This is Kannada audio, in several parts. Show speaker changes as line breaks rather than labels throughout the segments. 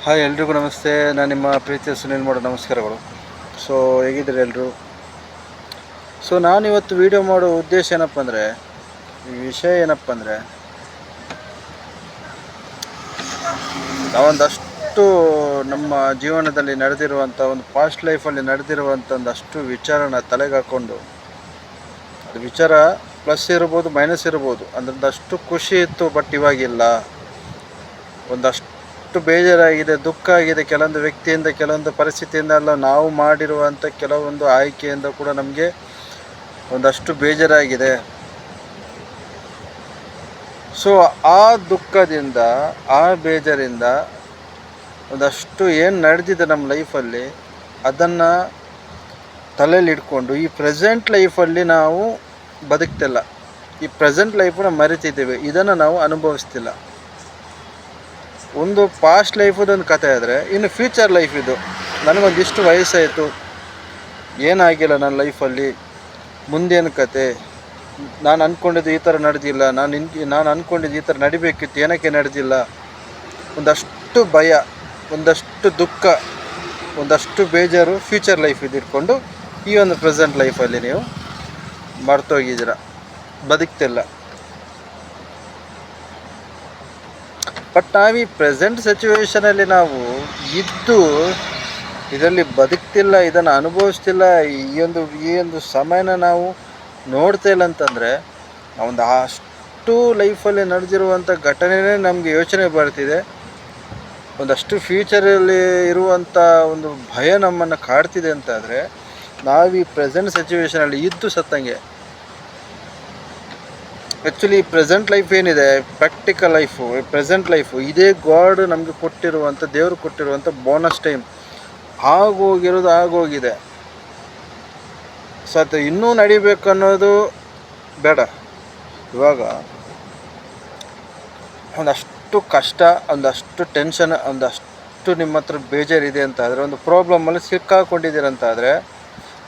ಹಾಯ್ ಎಲ್ರಿಗೂ ನಮಸ್ತೆ. ನಾನು ನಿಮ್ಮ ಪ್ರೀತಿಯ ಸುನಿಲ್ ಮಾಡೋ ನಮಸ್ಕಾರಗಳು. ಸೊ ಹೇಗಿದ್ದೀರಿ ಎಲ್ಲರೂ? ಸೊ ನಾನಿವತ್ತು ವೀಡಿಯೋ ಮಾಡೋ ಉದ್ದೇಶ ಏನಪ್ಪ ಅಂದರೆ, ಈ ವಿಷಯ ಏನಪ್ಪ ಅಂದರೆ, ನಾವೊಂದಷ್ಟು ನಮ್ಮ ಜೀವನದಲ್ಲಿ ನಡೆದಿರುವಂಥ ಒಂದು ಪಾಸ್ಟ್ ಲೈಫಲ್ಲಿ ನಡೆದಿರುವಂಥ ಒಂದಷ್ಟು ವಿಚಾರನ ತಲೆಗೆ ಹಾಕ್ಕೊಂಡು, ಅದು ವಿಚಾರ ಪ್ಲಸ್ ಇರ್ಬೋದು ಮೈನಸ್ ಇರ್ಬೋದು, ಅದರದಷ್ಟು ಖುಷಿ ಇತ್ತು ಬಟ್ ಇವಾಗಿಲ್ಲ, ಒಂದಷ್ಟು ಬೇಜಾರಾಗಿದೆ, ದುಃಖ ಆಗಿದೆ, ಕೆಲವೊಂದು ವ್ಯಕ್ತಿಯಿಂದ ಕೆಲವೊಂದು ಪರಿಸ್ಥಿತಿಯಿಂದ ಅಲ್ಲ, ನಾವು ಮಾಡಿರುವಂಥ ಕೆಲವೊಂದು ಆಯ್ಕೆಯಿಂದ ಕೂಡ ನಮಗೆ ಒಂದಷ್ಟು ಬೇಜಾರಾಗಿದೆ. ಸೊ ಆ ದುಃಖದಿಂದ, ಆ ಬೇಜಾರಿಂದ ಒಂದಷ್ಟು ಏನು ನಡೆದಿದೆ ನಮ್ಮ ಲೈಫಲ್ಲಿ, ಅದನ್ನು ತಲೆಯಲ್ಲಿ ಇಟ್ಕೊಂಡು ಈ ಪ್ರೆಸೆಂಟ್ ಲೈಫಲ್ಲಿ ನಾವು ಬದುಕ್ತಿಲ್ಲ, ಈ ಪ್ರೆಸೆಂಟ್ ಲೈಫನ್ನ ಮರಿತಿದ್ದೇವೆ, ಇದನ್ನು ನಾವು ಅನುಭವಿಸ್ತಿಲ್ಲ. ಒಂದು ಪಾಸ್ಟ್ ಲೈಫದೊಂದು ಕಥೆ ಆದರೆ, ಇನ್ನು ಫ್ಯೂಚರ್ ಲೈಫ್ ಇದು. ನನಗೊಂದಿಷ್ಟು ವಯಸ್ಸಾಯಿತು, ಏನಾಗಿಲ್ಲ ನನ್ನ ಲೈಫಲ್ಲಿ, ಮುಂದೇನು ಕತೆ, ನಾನು ಅಂದ್ಕೊಂಡಿದ್ದು ಈ ಥರ ನಡೆದಿಲ್ಲ, ನಾನು ಅಂದ್ಕೊಂಡಿದ್ದು ಈ ಥರ ನಡಿಬೇಕಿತ್ತು, ಏನಕ್ಕೆ ನಡೆದಿಲ್ಲ, ಒಂದಷ್ಟು ಭಯ, ಒಂದಷ್ಟು ದುಃಖ, ಒಂದಷ್ಟು ಬೇಜಾರು ಫ್ಯೂಚರ್ ಲೈಫ್ ಇದ್ದಿಟ್ಕೊಂಡು ಈ ಒಂದು ಪ್ರೆಸೆಂಟ್ ಲೈಫಲ್ಲಿ ನೀವು ಮರ್ತೋಗಿದ್ದೀರ, ಬದುಕ್ತಿಲ್ಲ. ಬಟ್ ನಾವು ಈ ಪ್ರೆಸೆಂಟ್ ಸಿಚುವೇಷನಲ್ಲಿ ನಾವು ಇದ್ದು ಇದರಲ್ಲಿ ಬದುಕ್ತಿಲ್ಲ, ಇದನ್ನು ಅನುಭವಿಸ್ತಿಲ್ಲ, ಈ ಒಂದು ಸಮಯನ ನಾವು ನೋಡ್ತಾ ಇಲ್ಲ ಅಂತಂದರೆ, ಒಂದು ಅಷ್ಟು ಲೈಫಲ್ಲಿ ನಡೆದಿರುವಂಥ ಘಟನೆಯೇ ನಮಗೆ ಯೋಚನೆ ಬರ್ತಿದೆ. ಒಂದಷ್ಟು ಫ್ಯೂಚರಲ್ಲಿ ಇರುವಂಥ ಒಂದು ಭಯ ನಮ್ಮನ್ನು ಕಾಡ್ತಿದೆ ಅಂತಾದರೆ, ನಾವು ಈ ಪ್ರೆಸೆಂಟ್ ಸಿಚುವೇಷನಲ್ಲಿ ಇದ್ದು ಸತ್ತಂಗೆ. ಆ್ಯಕ್ಚುಲಿ ಪ್ರೆಸೆಂಟ್ ಲೈಫ್ ಏನಿದೆ, ಪ್ರಾಕ್ಟಿಕಲ್ ಲೈಫು, ಪ್ರೆಸೆಂಟ್ ಲೈಫು, ಇದೇ ಗಾಡ್ ನಮಗೆ ಕೊಟ್ಟಿರುವಂಥ, ದೇವರು ಕೊಟ್ಟಿರುವಂಥ ಬೋನಸ್ ಟೈಮ್. ಆಗೋಗಿದೆ. ಸೊ ಅದು ಇನ್ನೂ ನಡಿಬೇಕು ಅನ್ನೋದು ಬೇಡ. ಇವಾಗ ಒಂದಷ್ಟು ಕಷ್ಟ, ಒಂದಷ್ಟು ಟೆನ್ಷನ್, ಒಂದಷ್ಟು ನಿಮ್ಮ ಹತ್ರ ಬೇಜಾರಿದೆ ಅಂತ ಆದರೆ, ಒಂದು ಪ್ರಾಬ್ಲಮಲ್ಲಿ ಸಿಕ್ಕಾಕೊಂಡಿದ್ದೀರಂತಾದರೆ,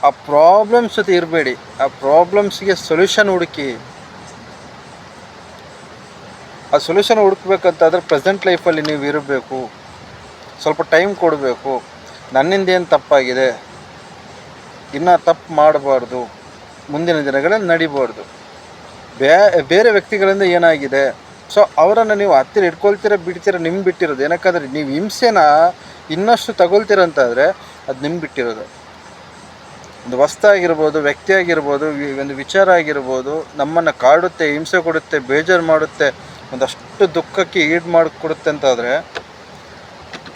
ಆ ಪ್ರಾಬ್ಲಮ್ಸ್ ಜೊತೆ ಇರಬೇಡಿ, ಆ ಪ್ರಾಬ್ಲಮ್ಸ್ಗೆ ಸೊಲ್ಯೂಷನ್ ಹುಡುಕಿ. ಆ ಸೊಲ್ಯೂಷನ್ ಹುಡುಕ್ಬೇಕಂತಾದರೆ ಪ್ರೆಸೆಂಟ್ ಲೈಫಲ್ಲಿ ನೀವು ಇರಬೇಕು, ಸ್ವಲ್ಪ ಟೈಮ್ ಕೊಡಬೇಕು. ನನ್ನಿಂದ ಏನು ತಪ್ಪಾಗಿದೆ, ಇನ್ನೂ ತಪ್ಪು ಮಾಡಬಾರ್ದು, ಮುಂದಿನ ದಿನಗಳಲ್ಲಿ ನಡಿಬಾರ್ದು. ಬೇರೆ ವ್ಯಕ್ತಿಗಳಿಂದ ಏನಾಗಿದೆ, ಸೊ ಅವರನ್ನು ನೀವು ಹತ್ತಿರ ಇಟ್ಕೊಳ್ತೀರ ಬಿಡ್ತೀರ, ನಿಮ್ಗೆ ಬಿಟ್ಟಿರೋದು. ಏನಕ್ಕಂದರೆ ನೀವು ಹಿಂಸೆನ ಇನ್ನಷ್ಟು ತಗೊಳ್ತೀರಂತಾದರೆ ಅದು ನಿಮ್ಗೆ ಬಿಟ್ಟಿರೋದು. ಒಂದು ವಸ್ತು ಆಗಿರ್ಬೋದು, ವ್ಯಕ್ತಿ ಆಗಿರ್ಬೋದು, ಒಂದು ವಿಚಾರ ಆಗಿರ್ಬೋದು, ನಮ್ಮನ್ನು ಕಾಡುತ್ತೆ, ಹಿಂಸೆ ಕೊಡುತ್ತೆ, ಬೇಜಾರು ಮಾಡುತ್ತೆ, ಒಂದಷ್ಟು ದುಃಖಕ್ಕೆ ಈಡು ಮಾಡಿಕೊಡುತ್ತೆ ಅಂತಾದರೆ,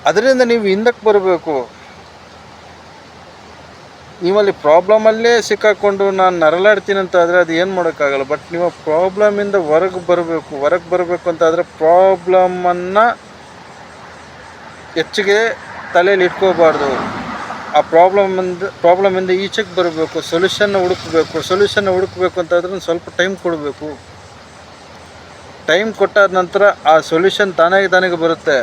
ಅದರಿಂದ ನೀವು ಹಿಂದಕ್ಕೆ ಬರಬೇಕು. ನೀವಲ್ಲಿ ಪ್ರಾಬ್ಲಮಲ್ಲೇ ಸಿಕ್ಕಾಕೊಂಡು ನಾನು ನರಳಾಡ್ತೀನಿ ಅಂತಾದರೆ ಅದು ಏನು ಮಾಡೋಕ್ಕಾಗಲ್ಲ. ಬಟ್ ನೀವು ಪ್ರಾಬ್ಲಮಿಂದ ಹೊರಗೆ ಬರಬೇಕು ಅಂತಾದರೆ, ಪ್ರಾಬ್ಲಮನ್ನು ಹೆಚ್ಚಿಗೆ ತಲೆಯಲ್ಲಿ ಇಟ್ಕೋಬಾರ್ದು. ಆ ಪ್ರಾಬ್ಲಮಿಂದ ಈಚೆಗೆ ಬರಬೇಕು, ಸೊಲ್ಯೂಷನ್ನ ಹುಡುಕಬೇಕು ಅಂತಾದ್ರೆ ಸ್ವಲ್ಪ ಟೈಮ್ ಕೊಡಬೇಕು. ಟೈಮ್ ಕೊಟ್ಟಾದ ನಂತರ ಆ ಸೊಲ್ಯೂಷನ್ ತಾನಾಗೆ ಬರುತ್ತೆ.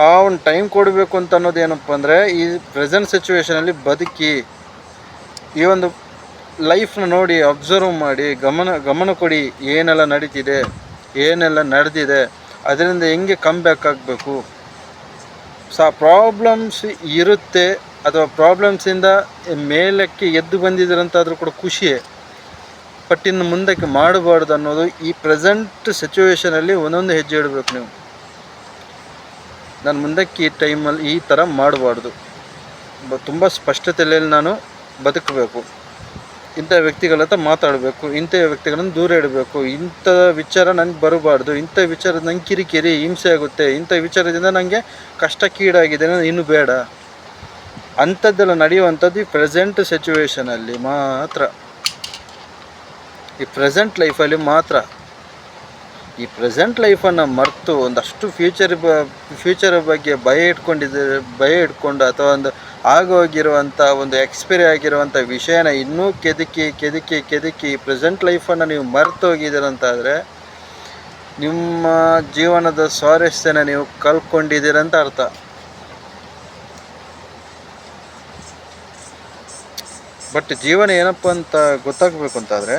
ಆ ಒಂದು ಟೈಮ್ ಕೊಡಬೇಕು ಅಂತ ಅನ್ನೋದು ಏನಪ್ಪ ಅಂದರೆ, ಈ ಪ್ರೆಸೆಂಟ್ ಸಿಚುವೇಷನಲ್ಲಿ ಬದುಕಿ, ಈ ಒಂದು ಲೈಫ್ನ ನೋಡಿ, ಅಬ್ಸರ್ವ್ ಮಾಡಿ, ಗಮನ ಕೊಡಿ, ಏನೆಲ್ಲ ನಡೀತಿದೆ, ಏನೆಲ್ಲ ನಡೆದಿದೆ, ಅದರಿಂದ ಹೆಂಗೆ ಕಮ್ ಬ್ಯಾಕ್ ಆಗಬೇಕು. ಸೊ ಆ ಪ್ರಾಬ್ಲಮ್ಸ್ ಇರುತ್ತೆ, ಅಥವಾ ಪ್ರಾಬ್ಲಮ್ಸಿಂದ ಮೇಲಕ್ಕೆ ಎದ್ದು ಬಂದಿದ್ದೀರಂತಾದರೂ ಕೂಡ ಖುಷಿಯೇ. ಬಟ್ ಇನ್ನು ಮುಂದಕ್ಕೆ ಮಾಡಬಾರ್ದು ಅನ್ನೋದು, ಈ ಪ್ರೆಸೆಂಟ್ ಸಿಚುವೇಷನಲ್ಲಿ ಒಂದೊಂದು ಹೆಜ್ಜೆ ಇಡಬೇಕು ನೀವು. ನಾನು ಮುಂದಕ್ಕೆ ಈ ಟೈಮಲ್ಲಿ ಈ ಥರ ಮಾಡಬಾರ್ದು, ತುಂಬ ಸ್ಪಷ್ಟತೆಯಲ್ಲಿ ನಾನು ಬದುಕಬೇಕು, ಇಂಥ ವ್ಯಕ್ತಿಗಳ ಹತ್ರ ಮಾತಾಡಬೇಕು, ಇಂಥ ವ್ಯಕ್ತಿಗಳನ್ನು ದೂರ ಇಡಬೇಕು, ಇಂಥ ವಿಚಾರ ನನಗೆ ಬರಬಾರ್ದು, ಇಂಥ ವಿಚಾರ ನಂಗೆ ಕಿರಿಕಿರಿ ಹಿಂಸೆ ಆಗುತ್ತೆ, ಇಂಥ ವಿಚಾರದಿಂದ ನನಗೆ ಕಷ್ಟಕ್ಕೀಡಾಗಿದೆ, ಇನ್ನು ಬೇಡ ಅಂಥದ್ದೆಲ್ಲ ನಡೆಯುವಂಥದ್ದು ಈ ಪ್ರೆಸೆಂಟ್ ಸಿಚುವೇಷನಲ್ಲಿ ಮಾತ್ರ, ಈ ಪ್ರೆಸೆಂಟ್ ಲೈಫಲ್ಲಿ ಮಾತ್ರ. ಈ ಪ್ರೆಸೆಂಟ್ ಲೈಫನ್ನು ಮರೆತು ಒಂದಷ್ಟು ಫ್ಯೂಚರ್ ಬಗ್ಗೆ ಭಯ ಇಟ್ಕೊಂಡು ಅಥವಾ ಒಂದು ಆಗೋಗಿರುವಂಥ ಒಂದು ಎಕ್ಸ್ಪೈರಿ ಆಗಿರುವಂಥ ವಿಷಯನ ಇನ್ನೂ ಕೆದಕಿ ಈ ಪ್ರೆಸೆಂಟ್ ಲೈಫನ್ನು ನೀವು ಮರೆತು ಹೋಗಿದ್ದೀರಂತಾದರೆ, ನಿಮ್ಮ ಜೀವನದ ಸ್ವಾರಸ್ಯನ ನೀವು ಕಳ್ಕೊಂಡಿದ್ದೀರಂತ ಅರ್ಥ. ಬಟ್ ಜೀವನ ಏನಪ್ಪ ಅಂತ ಗೊತ್ತಾಗಬೇಕು ಅಂತಾದರೆ,